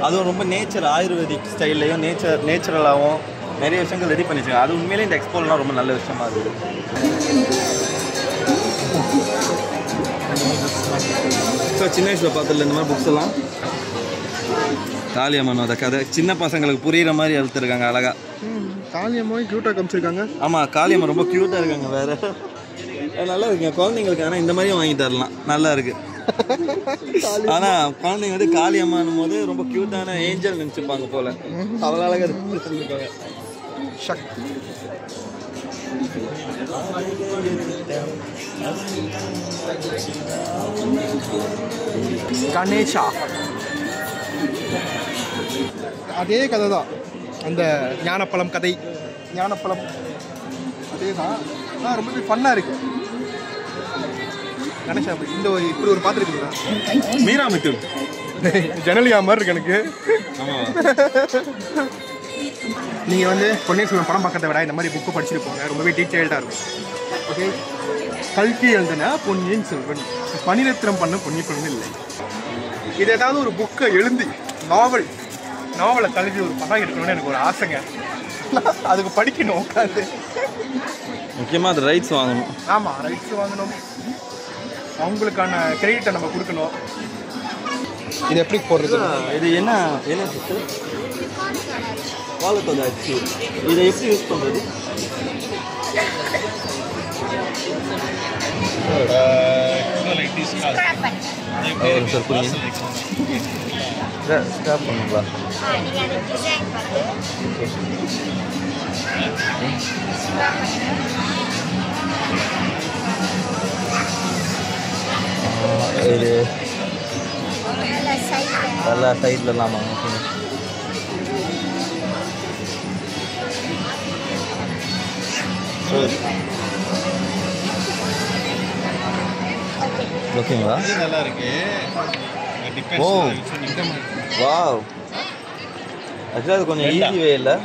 அதுவும் ரொம்ப நேச்சர் ஆயுர்வேதிக் ஸ்டைல்லையும் நேச்சுரலாகவும் நிறைய விஷயங்கள் ரெடி பண்ணி வச்சுருக்காங்க. அது உண்மையிலே இந்த எக்ஸ்போலாம் ரொம்ப நல்ல விஷயமா இருக்குது. ஸோ சின்ன வயசில் பார்த்ததில்ல இந்த மாதிரி புக்ஸ் எல்லாம். காளியம்மனோட கதை சின்ன பசங்களுக்கு புரியுற மாதிரி எழுத்துருக்காங்க அழகா. காளியம்மாவும் க்யூட்டாக காமிச்சிருக்காங்க. ஆமாம், காளியம்மா ரொம்ப க்யூட்டாக இருக்காங்க. வேறு நல்லா இருக்குங்க குழந்தைங்களுக்கு. ஆனால் இந்த மாதிரியும் வாங்கி தரலாம், நல்லா இருக்குது. ஆனால் குழந்தைங்க வந்து காளியம்மானும் போது ரொம்ப க்யூட்டான ஏஞ்சல் நினச்சிப்பாங்க போல், அவ்வளோ அழகாக இருக்காங்க. சக்தி கணேஷா அதே கதை தான். அந்த ஞானப்பழம் கதை, ஞானப்பழம் அதே தான். ரொம்பவே ஃபன்னாக இருக்குது. கணேஷா இந்த இப்படி ஒரு பார்த்துருக்கீங்களா? மீரா மித்துன் ஜனலியா மாதிரி இருக்கு எனக்கு. ஆமாம். நீங்கள் வந்து பொன்னியின் செல்வன் படம் பார்க்கறத விட இந்த மாதிரி புக்கு படிச்சுட்டு போங்க, ரொம்பவே டீட்டெயில்டாக இருக்கும். ஓகே, கல்கி எழுதுனா பொன்னியின் செல்வன், மணிரத்னம் பண்ண பொன்னியின் செல்வன் இல்லை. இது ஏதாவது ஒரு புக்கை எழுதி நாவலை கல்வி ஒரு படம் எடுக்கணும்னு எனக்கு ஒரு ஆசைங்க. அதுக்கு படிக்கணும் உட்காந்து. முக்கியமாக அது ரைட்ஸ் வாங்கணும். ஆமாம், ரைட்ஸ் வாங்கணும், அவங்களுக்கான கிரெடிட்டை நம்ம கொடுக்கணும். இது எப்படி போடுறது? இது என்ன சிஸ்டர்? வாழைத்தோட அச்சு. இதை எப்படி யூஸ் பண்ணுறது? சார் புரியுங்க. ஸ்டாப் பண்ணுங்களா? இது எல்லா சைட்லலாமா? ஓகேங்களா? நல்லா இருக்கு. ஓ வாவ், ஆக்சுவலாக அது கொஞ்சம் ஈஸி வே இல்லை.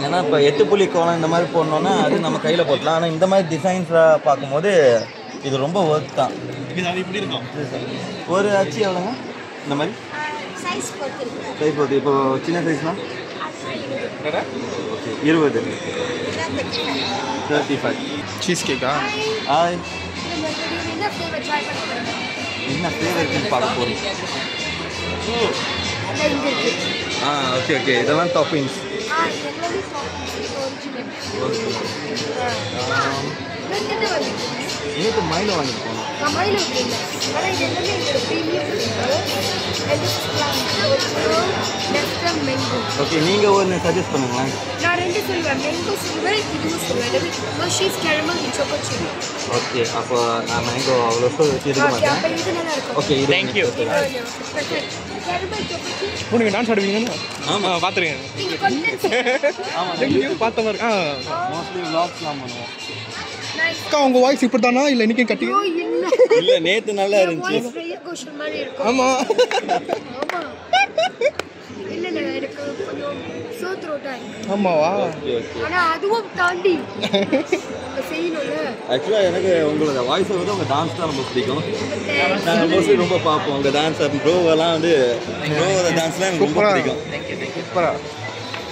ஏன்னா இப்போ 8 புள்ளி கோலம் இந்த மாதிரி போடணுன்னா அது நம்ம கையில் போட்டலாம். ஆனால் இந்த மாதிரி டிசைன்ஸாக பார்க்கும்போது இது ரொம்ப ஒர்க் தான். இப்படி இருக்கும். ஒரு அச்சு எவ்வளோங்க இந்த மாதிரி சைஸ் பொறுத்து? இப்போ சின்ன சைஸ்னா 20, 35. சீஸ் கேக்கா? என்ன ஃப்ளேவர் இருக்குன்னு பார்க்க போகிறோம். ஓகே ஓகே, இதெல்லாம் டாப்பிங்ஸ். நேற்று மைல வாங்கிட்டு போனோம். ஓகே, நீங்கள் ஒன்று சஜஸ்ட் பண்ணுங்களேன். நான் 2 சொல்லுவேன், மேங்கோ சொல்லுவேன், இதுவும் சொல்லுவேன். She's caramel choco chilli. Okay, அப்போ நான் மேங்கோ அவ்வளோ இருக்க மாட்டேன். அப்ப இது நல்லா இருக்கும். ஓகே, இது தேங்க்யூ. நீங்கள் டான்ஸ் ஆடுவீங்கன்னா? ஆமாம், பார்த்துருக்கேன். நீங்க content ஆமாம், பார்த்த மாதிரி. மோஸ்ட்லி விளாக்ஸ்லாம் பண்ணுவோம். அக்கா, உங்கள் வாய்ஸ் இப்படி தானா இல்லை இன்னைக்கு கட்டி? இல்லை, நேற்று நல்லா இருந்துச்சு. கோஷல் மாதிரி இருக்கும். ஆமாம். ஆமா. இல்ல எனக்கு கொஞ்சம் சோத்ரோட்டா இருக்கு. ஆமாவா? ஆனா அதுவும் தாண்டி செய்யணும்ல. ஆக்சுவலாக எனக்கு உங்களோட வாய்ஸை வந்து உங்கள் டான்ஸ் தான் ரொம்ப பிடிக்கும். நாங்கள் மோஸ்ட்லி ரொம்ப பார்ப்போம் உங்கள் டான்ஸ். ப்ரோவெல்லாம் வந்து ப்ரோவோட டான்ஸ்லாம் எனக்கு ரொம்ப பிடிக்கும். சூப்பரா.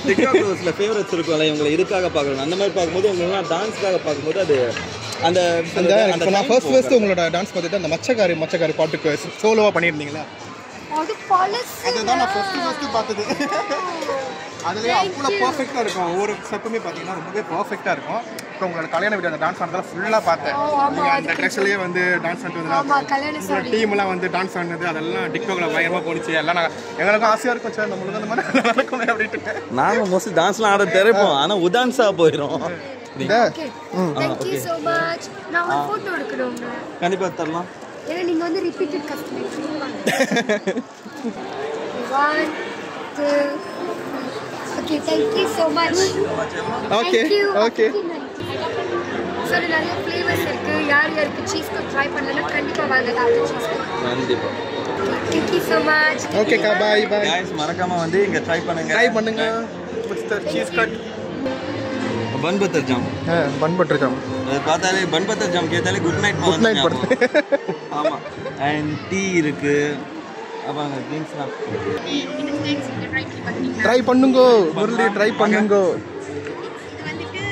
டிக்டாக் ரோஸில் ஃபேவரட்ஸ் இருக்கும்ல, இவங்களை இதுக்காக பார்க்குறோம். அந்த மாதிரி பார்க்கும்போது உங்களெல்லாம் டான்ஸ்க்காக பார்க்கும்போது அது அந்த நான் ஃபர்ஸ்ட் உங்களோட டான்ஸ் பார்த்துட்டு அந்த மச்சக்காரி பாட்டுக்கு சோலோவாக பண்ணியிருந்தீங்களா? அது பழசு. அதுதான் நான் ஃபர்ஸ்ட் பார்த்தது. அதுலேயே அவ்வளோ பர்ஃபெக்டாக இருக்கும். ஒவ்வொரு ஸ்டெப்புமே பார்த்தீங்கன்னா ரொம்பவே பர்ஃபெக்டாக இருக்கும். அப்புறம் உங்களோட கல்யாண வீடு அந்த டான்ஸ் ஆனதெல்லாம் ஃபுல்லாக பார்த்தேன். நீங்கள் அந்த ட்ரெஸ்லேயே வந்து டான்ஸ் ஆனது, டீம்லாம் வந்து டான்ஸ் ஆனது, அதெல்லாம் டிக்டாக்ல பயங்கரமாக போனிச்சு. எல்லாம் எங்களுக்கும் ஆசையாக இருக்கும், சார் நம்மளுக்கு அந்த மாதிரி நல்லா இருக்குமே அப்படின்ட்டு. நாங்கள் மோஸ்ட்லி டான்ஸ்லாம் ஆட தெரிப்போம், ஆனால் உடான்ஸாக போயிடும். Thank you so much. நான் ஒரு போட்டோ எடுக்கணும். கண்டிப்பாக தரலாம். ஏன்னா நீங்க வந்து repeated customer. 1 2. Okay, thank you so much. Okay. சரி, நிறைய ஃப்ளேவர்ஸ் இருக்கு. யாருக்கு சீஸ் கேக் ட்ரை பண்ணலன்னா கண்டிப்பா வாங்க. சீஸ் கேக் கண்டிப்பாக. Thank you so much. ஓகேக்கா, பாய். गाइस, மறக்காம வந்து இங்க ட்ரை பண்ணுங்க. Mister cheese cut bun butter jam. Bun butter jam. அது பார்த்தாலே பன் பட்டர் ஜாம் கேட்டாலே குட் நைட் படுத்து. ஆமா. அண்ட் டீ இருக்கு. அப்புறம் ட்ரிங்க்ஸ்லாம் ட்ரை பண்ணுங்க. முரளி ட்ரை பண்ணுங்க. வந்துட்டு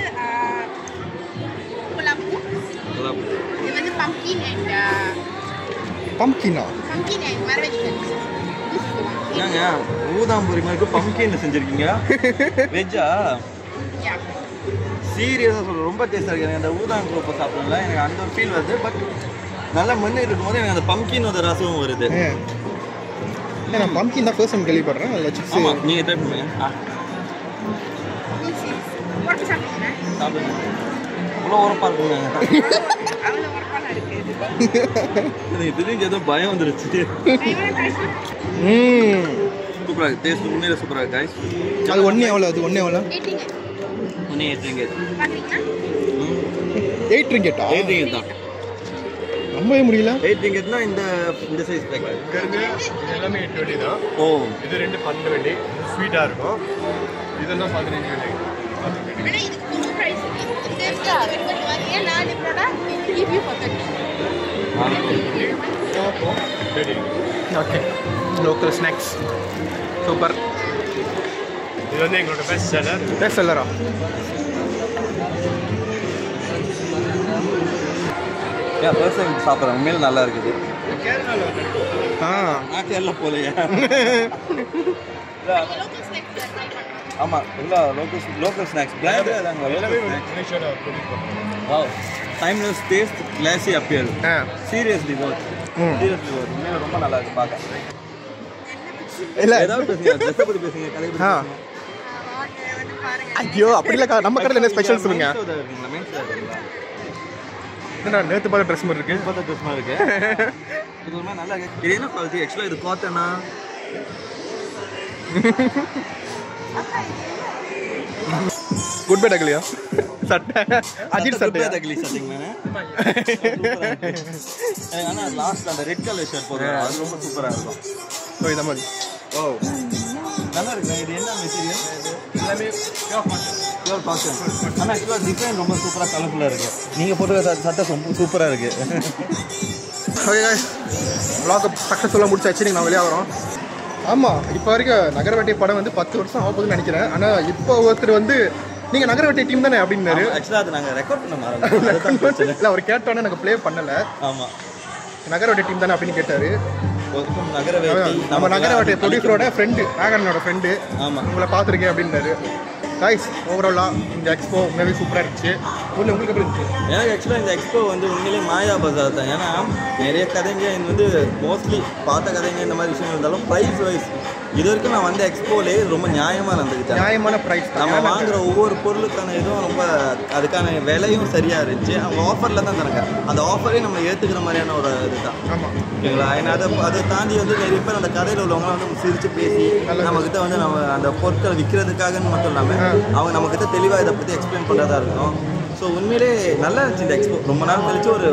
குலாப்பு. இது வந்து pumpkin and பம்கினா. marrakesh. என்னங்க ஊதாம்பூரி மாதிரி பம்கின் செஞ்சிருக்கீங்க? வெஜ்ஜா? Yeah. சீரியஸாக சொல்கிறேன், ரொம்ப டேஸ்ட்டாக இருக்குது. எனக்கு அந்த ஊதாம் குரூப்பை சாப்பிடல, எனக்கு அந்த ஒரு ஃபீல் வருது. பட் நல்லா மண்ணு இருக்கும்போது எனக்கு அந்த பம்கினோட ரசமும் வருது. நான் பம்கின் தான் ஃபர்ஸ்ட் டைம் கேள்விப்படுறேன். அதில் சிப்ஸ். ஆமாம், நீங்கள் ட்ரை பண்ணுங்க. போட்டு சாப்பிடுங்க. சாப்பிடுங்க. அவ்வளோ உரப்பாக இருக்குங்க. அவ்வளோ உரப்பாக இருக்குது. எனக்கு திடீர்னு ஏதோ பயம் வந்துருச்சு. சூப்பராக டேஸ்ட் உண்மையில சூப்பராக காய்ஸ். அது ஒன்றே எவ்வளோ? அது ஒன்றே எவ்வளோ? ஒன்று 8 ringgit. 8 ringgit 8 ringgit தான். நம்பவே முடியல. 8 ringgitனா இந்த சைஸ் பேக். இது எல்லாமே 820 தான். ஓ இது ரெண்டு 12 ஸ்வீட்டாக இருக்கும். இதெல்லாம் 15 வெள்ளி. Okay local snacks super. இது வந்து எங்களோட பெஸ்ட் செல்லர். பெஸ்ட் செல்லரா? ஏன் ஃபர்ஸ்ட் டைம் சாப்பிட்றேன், உண்மையில நல்லா இருக்குது. நான் கேரளா போலையா? ஆமாம் எல்லாம் லோக்கல் ஸ்நாக்ஸ் பிராண்ட் அதாங்க. Wow timeless taste classy appear. Seriously worth. Seriously worth. உண்மையில ரொம்ப நல்லா இருக்கு பார்க்க. இல்லை ஏதாவது பேசுங்க, ட்ரெஸ்ஸை பற்றி பேசுங்க, கதை பற்றி பேசுங்க. ஐயோ அப்படி இல்லை, நம்ம கடையில் என்ன ஸ்பெஷல் சொல்லுங்க. என்னடா நேற்று பார்த்த ட்ரெஸ் மாதிரி இருக்கு. பார்த்த ட்ரெஸ் மாதிரி இருக்கு. இது ஒரு நல்லா இருக்கு. இது என்ன குவாலிட்டி? ஆக்சுவலாக இது காட்டனா? குட் பை டக்லியா சட்டை அஜித் சட்டை டக்லி சட்டைங்க. ஆனால் லாஸ்ட் அந்த ரெட் கலர் ஷர்ட் போடுறேன், அது ரொம்ப சூப்பராக இருக்கும். ஸோ இந்த மாதிரி ஓ நல்லா இருக்குங்க. இது என்ன மெட்டீரியல்? எல்லாமே பியூர் காட்டன். ஆனால் ஆக்சுவலாக டிசைன் ரொம்ப சூப்பராக கலர்ஃபுல்லாக இருக்குது. நீங்கள் போட்டு சட்டை ரொம்ப சூப்பராக இருக்குது. ஓகே வ்ளாக் சக்ஸஸ்ஃபுல்லாக முடிச்சாச்சு. நீங்கள் நான் வெளியே வரோம். ஆமாம் இப்போ வரைக்கும் நகரவேட்டை படம் வந்து 10 வருஷம் ஆகுதுன்னு நினைக்கிறேன். ஆனால் இப்போ ஒருத்தர் வந்து நீங்கள் நகரவேட்டை டீம் தானே அப்படின்னாரு. ஆக்சுவலாக அது நாங்கள் ரெக்கார்ட் பண்ண மாட்டோம். இல்லை அவர் கேட்டோன்னே நாங்கள் ப்ளே பண்ணலை. ஆமாம் நகரவேட்டை டீம் தானே அப்படின்னு கேட்டார். நம்ம நகரவேட்டை ப்ரொடியூசரோட ஃப்ரெண்டு, நாகரனோட ஃப்ரெண்டு. ஆமாம் உங்களை பார்த்துருக்கேன் அப்படின்றாரு. கைஸ் ஓவராலாக இந்த எக்ஸ்போ உண்மையாகவே சூப்பராக இருந்துச்சு. உங்களுக்கு எப்படி இருந்துச்சு? எனக்கு ஆக்சுவலாக இந்த எக்ஸ்போ வந்து உண்மையிலேயே மாயா பஜார் தான். ஏன்னா நிறைய கதைங்க இது வந்து மோஸ்ட்லி பார்த்த கதைங்க இந்த மாதிரி விஷயம் இருந்தாலும் ப்ரைஸ் வைஸ் இது வரைக்கும் நான் வந்த எக்ஸ்போலேயே ரொம்ப நியாயமாக நடந்துக்கிட்டேன். நியாயமான ப்ரைஸ் நம்ம வாங்குகிற ஒவ்வொரு பொருளுக்கான இதுவும் ரொம்ப அதுக்கான விலையும் சரியாக இருந்துச்சு. அவங்க ஆஃபரில் தான் தராங்க. அந்த ஆஃபரே நம்ம ஏற்றுக்கிற மாதிரியான ஒரு இது தான். ஆமாம் ஓகேங்களா? ஏன்னா அதை தாண்டி வந்து நிறைய பேர் அந்த கடையில் உள்ளவங்களாம் வந்து சிரித்து பேசி நம்மக்கிட்ட வந்து நம்ம அந்த பொருட்களை விற்கிறதுக்காகன்னு மட்டும் இல்லாமல் அவங்க நம்மக்கிட்ட தெளிவாக இதை பற்றி எக்ஸ்பிளைன் பண்ணுறதா இருக்கும். ஸோ உண்மையிலே நல்லா இருந்துச்சு இந்த எக்ஸ்போ. ரொம்ப நாள் கழிச்சு ஒரு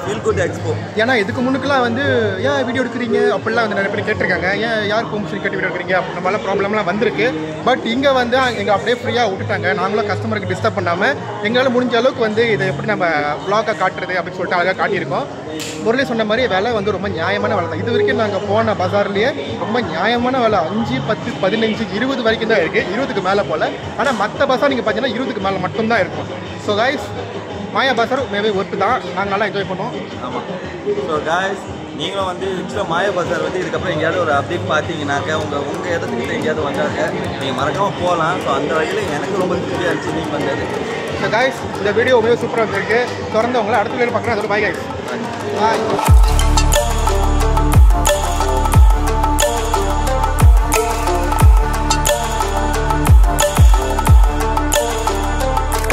ஃபீல் குட் எக்ஸ்போ. ஏன்னா இதுக்கு முன்னுக்குலாம் வந்து ஏன் வீடியோ எடுக்கிறீங்க அப்படிலாம் வந்து நிறைய பேர் கேட்டிருக்காங்க. ஏன் யார் பெர்மிஷன் கேட்டு வீடியோ எடுக்கிறீங்க அப்படின்ற மாதிரிலாம் ப்ராப்ளம்லாம் வந்திருக்கு. பட் இங்கே வந்து எங்கள் அப்படியே ஃப்ரீயாக விட்டுட்டாங்க. நாங்களும் கஸ்டமருக்கு டிஸ்டர்ப் பண்ணாமல் எங்களால் முடிஞ்ச அளவுக்கு வந்து இதை எப்படி நம்ம வ்ளாகாக காட்டுறது அப்படின்னு சொல்லிட்டு அழகாக காட்டியிருக்கோம். முரளி சொன்ன மாதிரி விலை வந்து ரொம்ப நியாயமான விலை தான். இது வரைக்கும் நாங்கள் போன பஜார்லேயே ரொம்ப நியாயமான விலை 5, 10, 15, 20 வரைக்கும் தான் இருக்குது. 20க்கு மேலே போல். ஆனால் மற்ற பஜார் நீங்கள் பார்த்தீங்கன்னா 20க்கு மேலே மட்டும்தான் இருக்கும். ஸோ கைஸ் மாயா பஜார் மேபி ஒர்த்து தான். நாங்கள் நல்லா என்ஜாய் பண்ணோம். ஆமாம். ஸோ கைஸ் நீங்களும் வந்து ஆக்சுவலாக மாயா பஜார் வந்து இதுக்கப்புறம் எங்கேயாவது ஒரு அப்டேட் பார்த்தீங்கன்னாக்க உங்கள் இடத்துக்கிட்ட எங்கேயாவது வந்தாக்க நீங்கள் மறக்காமல் போகலாம். ஸோ அந்த வகையில் எனக்கு ரொம்ப திருப்தியாக இருந்துச்சு நீங்கள் வந்தது. ஸோ கைஸ் இந்த வீடியோ ரொம்ப சூப்பராக இருந்திருக்கு. தொடர்ந்து உங்களை அடுத்த வீடியோ பார்க்குறேன். அதோட பாய் கைஸ். பாய்.